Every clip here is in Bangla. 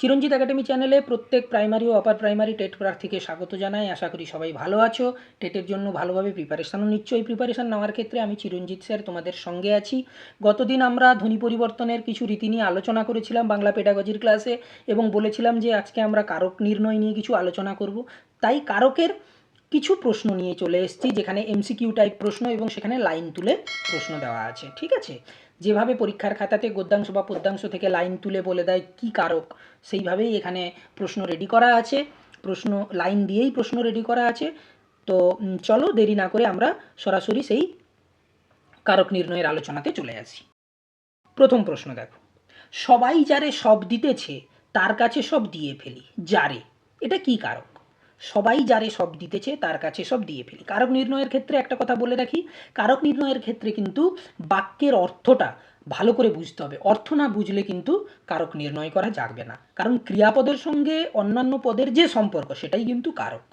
চিরঞ্জিত একাডেমি চ্যানেলে প্রত্যেক প্রাইমারি ও আপার প্রাইমারি টেট প্রার্থীকে স্বাগত জানাই। আশা করি সবাই ভালো আছো, টেটের জন্য ভালোভাবে প্রিপারেশানও নিচ্ছ। এই প্রিপারেশান নেওয়ার ক্ষেত্রে আমি চিরঞ্জিত স্যার তোমাদের সঙ্গে আছি। গতদিন আমরা ধ্বনি পরিবর্তনের কিছু রীতি নিয়ে আলোচনা করেছিলাম বাংলা পেডাগজির ক্লাসে, এবং বলেছিলাম যে আজকে আমরা কারক নির্ণয় নিয়ে কিছু আলোচনা করব। তাই কারকের কিছু প্রশ্ন নিয়ে চলে এসেছি, যেখানে এমসিকিউ টাইপ প্রশ্ন এবং সেখানে লাইন তুলে প্রশ্ন দেওয়া আছে। ঠিক আছে, যেভাবে পরীক্ষার খাতাতে গদ্যাংশ বা পদ্যাংশ থেকে লাইন তুলে বলে দেয় কী কারক, সেইভাবেই এখানে প্রশ্ন রেডি করা আছে। প্রশ্ন লাইন দিয়েই প্রশ্ন রেডি করা আছে। তো চলো দেরি না করে আমরা সরাসরি সেই কারক নির্ণয়ের আলোচনাতে চলে আসি। প্রথম প্রশ্ন দেখো, সবাই যারে সব দিতেছে তার কাছে সব দিয়ে ফেলি। যারে, এটা কি কারক? সবাই যারে সব দিতেছে তার কাছে সব দিয়ে ফেলি। কারক নির্ণয়ের ক্ষেত্রে একটা কথা বলে রাখি, কারক নির্ণয়ের ক্ষেত্রে কিন্তু বাক্যের অর্থটা ভালো করে বুঝতে হবে। অর্থ না বুঝলে কিন্তু কারক নির্ণয় করা যাবে না, কারণ ক্রিয়াপদের সঙ্গে অন্যান্য পদের যে সম্পর্ক সেটাই কিন্তু কারক।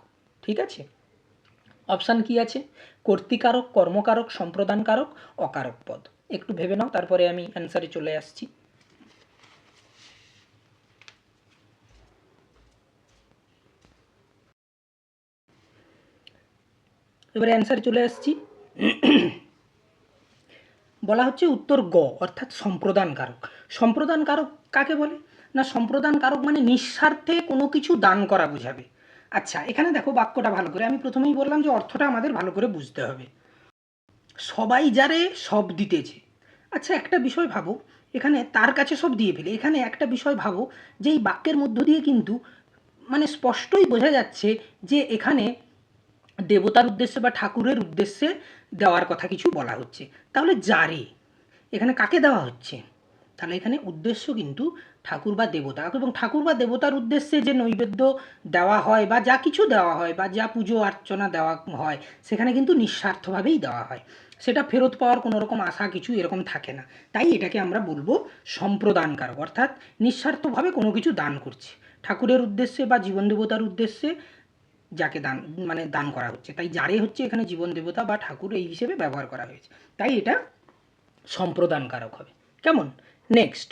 ঠিক আছে, অপশান কি আছে? কর্তৃকারক, কর্মকারক, সম্প্রদান কারক, অকারক পদ। একটু ভেবে নাও, তারপরে আমি অ্যান্সারে চলে আসছি। এবারে অ্যান্সারে চলে আসছি। বলা হচ্ছে উত্তর গ, অর্থাৎ সম্প্রদান কারক। সম্প্রদান কারক কাকে বলে? না, সম্প্রদান কারক মানে নিঃস্বার্থে কোনো কিছু দান করা বোঝাবে। আচ্ছা, এখানে দেখো বাক্যটা ভালো করে, আমি প্রথমেই বললাম যে অর্থটা আমাদের ভালো করে বুঝতে হবে। সবাই যারে সব দিতেছে। আচ্ছা, একটা বিষয় ভাবো, এখানে তার কাছে সব দিয়ে ফেলে, এখানে একটা বিষয় ভাবো যে এই বাক্যের মধ্য দিয়ে কিন্তু মানে স্পষ্টই বোঝা যাচ্ছে যে এখানে দেবতার উদ্দেশ্যে বা ঠাকুরের উদ্দেশ্যে দেওয়ার কথা কিছু বলা হচ্ছে। তাহলে যারে, এখানে কাকে দেওয়া হচ্ছে? তাহলে এখানে উদ্দেশ্য কিন্তু ঠাকুর বা দেবতা, এবং ঠাকুর বা দেবতার উদ্দেশ্যে যে নৈবেদ্য দেওয়া হয় বা যা কিছু দেওয়া হয় বা যা পুজো অর্চনা দেওয়া হয় সেখানে কিন্তু নিঃস্বার্থভাবেই দেওয়া হয়, সেটা ফেরত পাওয়ার কোনো রকম আশা কিছু এরকম থাকে না। তাই এটাকে আমরা বলবো সম্প্রদানকারক, অর্থাৎ নিঃস্বার্থভাবে কোনো কিছু দান করছে ঠাকুরের উদ্দেশ্যে বা জীবন দেবতার উদ্দেশ্যে, যাকে দান মানে দান করা হচ্ছে। তাই যারে হচ্ছে এখানে জীবন দেবতা বা ঠাকুর এই হিসেবে ব্যবহার করা হয়েছে, তাই এটা সম্প্রদান কারক হবে। কেমন? নেক্সট,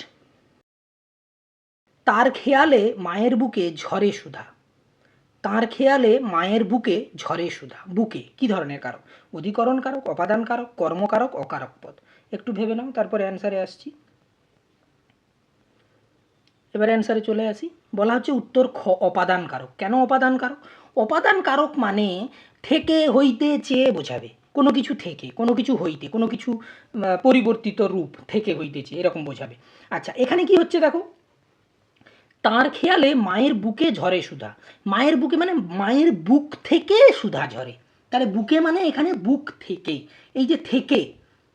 তার খেয়ালে মায়ের বুকে ঝরে সুধা। তার খেয়ালে মায়ের বুকে ঝরে সুধা। বুকে কি ধরনের কারক? অধিকরণ কারক, অপাদান কারক, কর্মকারক, অকারক পদ। একটু ভেবে নাও, তারপরে অ্যান্সারে আসছি। এবারে অ্যান্সারে চলে আসি। বলা হচ্ছে উত্তর খ, অপাদান কারক। কেন অপাদান কারক? অপাদান কারক মানে থেকে হইতে চেয়ে বোঝাবে, কোনো কিছু থেকে, কোনো কিছু হইতে, কোনো কিছু পরিবর্তিত রূপ থেকে হইতেছে এরকম বোঝাবে। আচ্ছা, এখানে কি হচ্ছে দেখো, তার খেয়ালে মায়ের বুকে ঝরে সুধা। মায়ের বুকে মানে মায়ের বুক থেকে সুধা ঝরে। তাহলে বুকে মানে এখানে বুক থেকে, এই যে থেকে,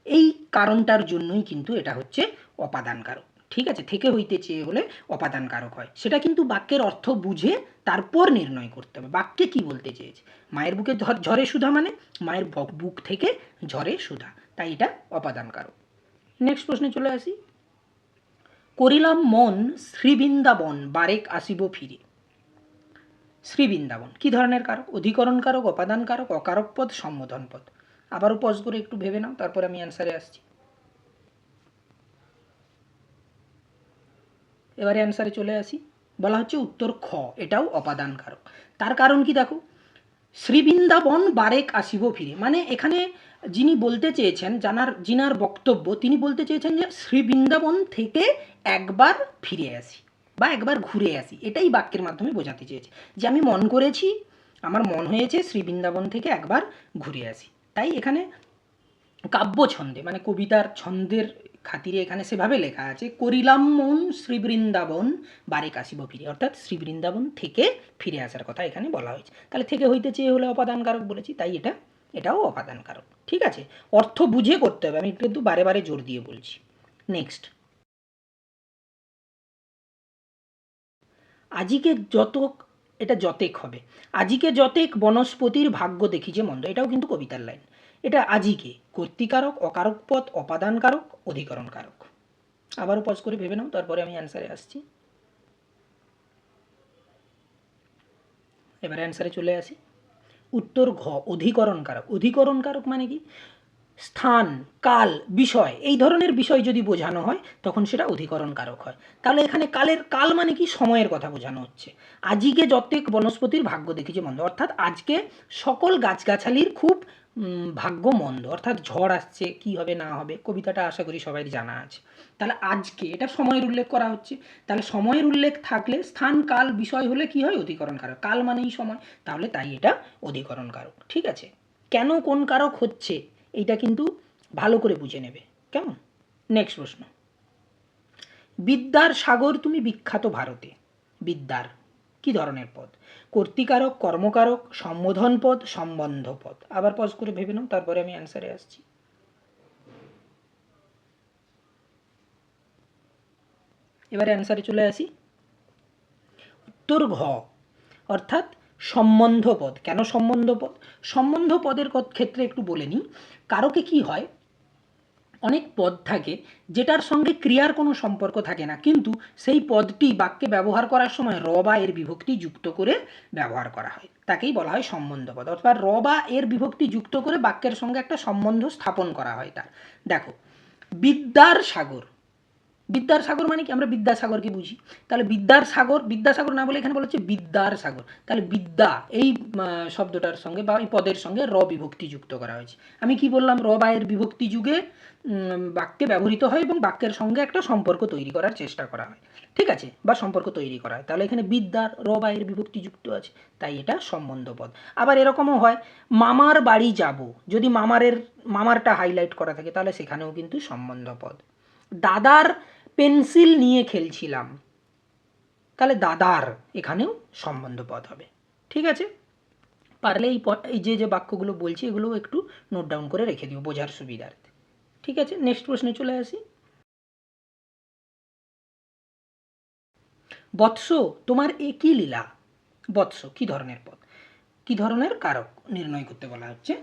এই কারণটার জন্যই কিন্তু এটা হচ্ছে অপাদান কারক। ঠিক আছে, থেকে হইতে চেয়ে হলে অপাদান কারক হয়, সেটা কিন্তু বাক্যের অর্থ বুঝে তারপর নির্ণয় করতে হবে বাক্যে কি বলতে চেয়েছে। মায়ের বুকে ঝরে সুধা মানে মায়ের বুক থেকে ঝরে সুধা, তাই এটা অপাদান কারক। নেক্সট প্রশ্নে চলে আসি। করিলাম মন শ্রীবৃন্দাবন বারেক আসিব ফিরে। শ্রীবৃন্দাবন কি ধরনের কারক? অধিকরণ কারক, অপাদান কারক, অকারক পদ, সম্বোধন পদ। আবারও পজ করে একটু ভেবে নাও, তারপর আমি অ্যান্সারে আসছি। এবারে অ্যান্সারে চলে আসি। বলা হচ্ছে উত্তর খ, এটাও অপাদান কারক। তার কারণ কি দেখো, শ্রীবৃন্দাবন বারেক আসিব ফিরে, মানে এখানে যিনি বলতে চেয়েছেন, যিনার বক্তব্য, তিনি বলতে চেয়েছেন যে শ্রীবৃন্দাবন থেকে একবার ফিরে আসি বা একবার ঘুরে আসি, এটাই বাক্যের মাধ্যমে বোঝাতে চেয়েছে যে আমি মন করেছি, আমার মন হয়েছে শ্রীবৃন্দাবন থেকে একবার ঘুরে আসি। তাই এখানে কাব্য ছন্দে মানে কবিতার ছন্দের খাতিরে এখানে সেভাবে লেখা আছে, করিলাম মন শ্রীবৃন্দাবন বারেক আসিব ফিরে, অর্থাৎ শ্রীবৃন্দাবন থেকে ফিরে আসার কথা এখানে বলা হয়েছে। তাহলে থেকে হইতে চেয়ে হলে অপাদান কারক বলেছি, তাই এটাও অপাদান কারক। ঠিক আছে, অর্থ বুঝে করতে হবে, আমি কিন্তু বারে বারে জোর দিয়ে বলছি। নেক্সট, আজিকে যতক, এটা যতেক হবে। আজিকে যতেক বনস্পতির ভাগ্য দেখি যে মন্দ, এটাও কিন্তু কবিতার লাইন। এটা আজিকে কর্তৃকারক, অকারক পদ, অপাদান কারক, অধিকরণ কারক। আবারও পজ করে ভেবে নাও, তারপরে আমি অ্যান্সারে আসছি। এবারে অ্যান্সারে চলে আসি। উত্তর ঘ, অধিকরণ কারক। অধিকরণ কারক মানে কি? স্থান, কাল, বিষয় এই ধরনের বিষয় যদি বোঝানো হয় তখন সেটা অধিকরণ কারক হয়। তাহলে এখানে কাল মানে কি, সময়ের কথা বোঝানো হচ্ছে। আজিকে যতেক বনস্পতির ভাগ্য দেখিছে মন্দ, অর্থাৎ আজকে সকল গাছগাছালির খুব ভাগ্য মন্দ, অর্থাৎ ঝড় আসছে, কি হবে না হবে, কবিতাটা আশা করি সবাই জানা আছে। তাহলে আজকে এটা সময়ের উল্লেখ করা হচ্ছে। তাহলে সময়ের উল্লেখ থাকলে স্থান, কাল, বিষয় হলে কি হয়, অধিকরণ কারক। কাল মানেই সময়, তাহলে তাই এটা অধিকরণ কারক। ঠিক আছে, কেন কোন কারক হচ্ছে এইটা কিন্তু ভালো করে বুঝে নেবে, কেমন। নেক্সট প্রশ্ন, বিদ্যার সাগর তুমি বিখ্যাত ভারতে। বিদ্যার কি ধরনের পদ? কর্তৃকারক, কর্মকারক, সম্বোধন পদ, সম্বন্ধ পদ। আবার পজ করে ভেবে নাও, তারপরে আমি অ্যান্সারে আসছি। এবারে অ্যান্সারে চলে আসি। উত্তর ঘ, অর্থাৎ সম্বন্ধ পদ। কেন সম্বন্ধ পদ? সম্বন্ধ পদের ক্ষেত্রে একটু বলে নিই। কারকে কি হয়, অনেক পদ থাকে যেটার সঙ্গে ক্রিয়ার কোনো সম্পর্ক থাকে না, কিন্তু সেই পদটি বাক্যে ব্যবহার করার সময় র বা এর বিভক্তি যুক্ত করে ব্যবহার করা হয়, তাকেই বলা হয় সম্বন্ধ পদ। অর্থাৎ র বা এর বিভক্তি যুক্ত করে বাক্যের সঙ্গে একটা সম্বন্ধ স্থাপন করা হয় তার। দেখো, বিদ্যার সাগর, বিদ্যার সাগর মানে কি, আমরা বিদ্যাসাগরকে বুঝি। তাহলে বিদ্যাসাগর না বলে এখানে বলা হচ্ছে বিদ্যার সাগর। তাহলে বিদ্যা এই শব্দটার সঙ্গে বা এই পদের সঙ্গে র বিভক্তি যুক্ত করা হয়েছে। আমি কি বললাম, র বা এর বিভক্তি যুগে বাক্যে ব্যবহৃত হয় এবং বাক্যের সঙ্গে একটা সম্পর্ক তৈরি করার চেষ্টা করা হয়। ঠিক আছে, বা সম্পর্ক তৈরি করা হয়। তাহলে এখানে বিদ্যার র বা এর বিভক্তি যুক্ত আছে, তাই এটা সম্বন্ধ পদ। আবার এরকমও হয়, মামার বাড়ি যাব, যদি মামারটা হাইলাইট করা থাকে তাহলে সেখানেও কিন্তু সম্বন্ধ পদ। দাদার পেন্সিল নিয়ে খেলছিলাম, তাহলে দাদার এখানেও সম্বন্ধ পদ হবে। ঠিক আছে, পারলে এই যে বাক্যগুলো বলছি এগুলো একটু নোট ডাউন করে রেখে দিও বোঝার সুবিধার্থে। ঠিক আছে, নেক্সট প্রশ্নে চলে আসি। বৎস তোমার এ কি লীলা। বৎস কি ধরনের পদ, কি ধরনের কারক নির্ণয় করতে বলা হচ্ছে।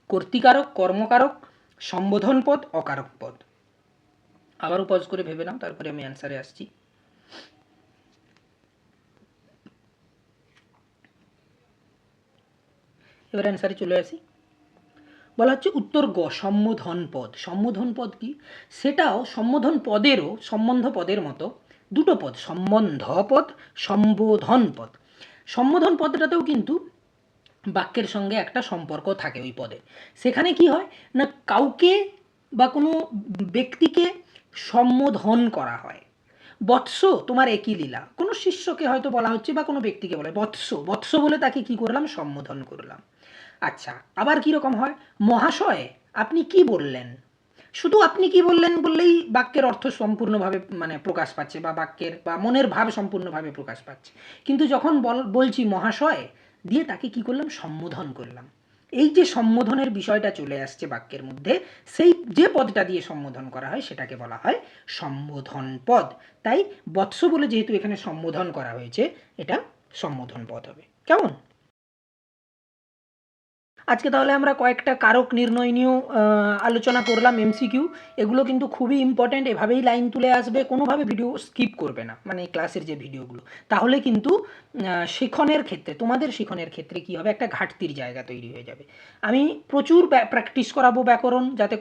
কর্তৃকারক, কর্মকারক, সম্বোধন পদ, অকারক পদ। আবারও পজ করে ভেবে নাও, তারপরে আমি অ্যান্সারে আসছি। এবার অ্যান্সারে চলে আসি। বলা হচ্ছে উত্তর গ, সম্বোধন পদ। সম্বোধন পদ কি, সেটাও সম্বোধন পদেরও, সম্বন্ধ পদের মতো দুটো পদ, সম্বন্ধ পদ, সম্বোধন পদ। সম্বোধন পদটাতেও কিন্তু বাক্যের সঙ্গে একটা সম্পর্ক থাকে ওই পদে। সেখানে কি হয় না, কাউকে বা কোনো ব্যক্তিকে সম্বোধন করা হয়। বৎস তোমার একই লীলা, কোনো শিষ্যকে হয়তো বলা হচ্ছে বা কোনো ব্যক্তিকে বলে বৎস, বৎস বলে তাকে কি করলাম, সম্বোধন করলাম। আচ্ছা, আবার কীরকম হয়, মহাশয় আপনি কি বললেন। শুধু আপনি কি বললেন বললেই বাক্যের অর্থ সম্পূর্ণভাবে মানে প্রকাশ পাচ্ছে, বা বাক্যের বা মনের ভাব সম্পূর্ণভাবে প্রকাশ পাচ্ছে। কিন্তু যখন বলছি মহাশয় দিয়ে তাকে কি করলাম, সম্বোধন করলাম। এই যে সম্বোধনের বিষয়টা চলে আসছে বাক্যের মধ্যে, সেই যে পদটা দিয়ে সম্বোধন করা হয় সেটাকে বলা হয় সম্বোধন পদ। তাই বৎস বলে যেহেতু এখানে সম্বোধন করা হয়েছে, এটা সম্বোধন পদ হবে। কেমন? আজকে তাহলে আমরা কয়েকটা কারক নির্ণয় নিয়েও আলোচনা করলাম, এমসিকিউ। এগুলো কিন্তু খুবই ইম্পর্ট্যান্ট, এভাবেই লাইন তুলে আসবে, কোনোভাবে ভিডিও স্কিপ করবে না, মানে এই ক্লাসের যে ভিডিওগুলো। তাহলে কিন্তু শিখনের ক্ষেত্রে, তোমাদের শিখনের ক্ষেত্রে কী হবে, একটা ঘাটতির জায়গা তৈরি হয়ে যাবে। আমি প্রচুর প্র্যাকটিস করাবো ব্যাকরণ, যাতে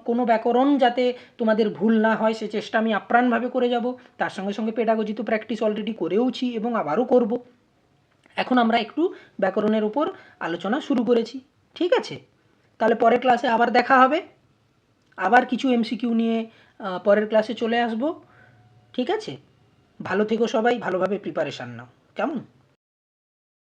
কোনো ব্যাকরণ যাতে তোমাদের ভুল না হয় সে চেষ্টা আমি আপ্রাণভাবে করে যাব। তার সঙ্গে সঙ্গে পেডাগজি তো প্র্যাকটিস অলরেডি করেওছি এবং আবারও করব। এখন আমরা একটু ব্যাকরণের উপর আলোচনা শুরু করেছি। ঠিক আছে, তাহলে পরের ক্লাসে আবার দেখা হবে, আবার কিছু এমসিকিউ নিয়ে পরের ক্লাসে চলে আসব। ঠিক আছে, ভালো থেকো সবাই, ভালোভাবে প্রিপারেশান নাও, কেমন?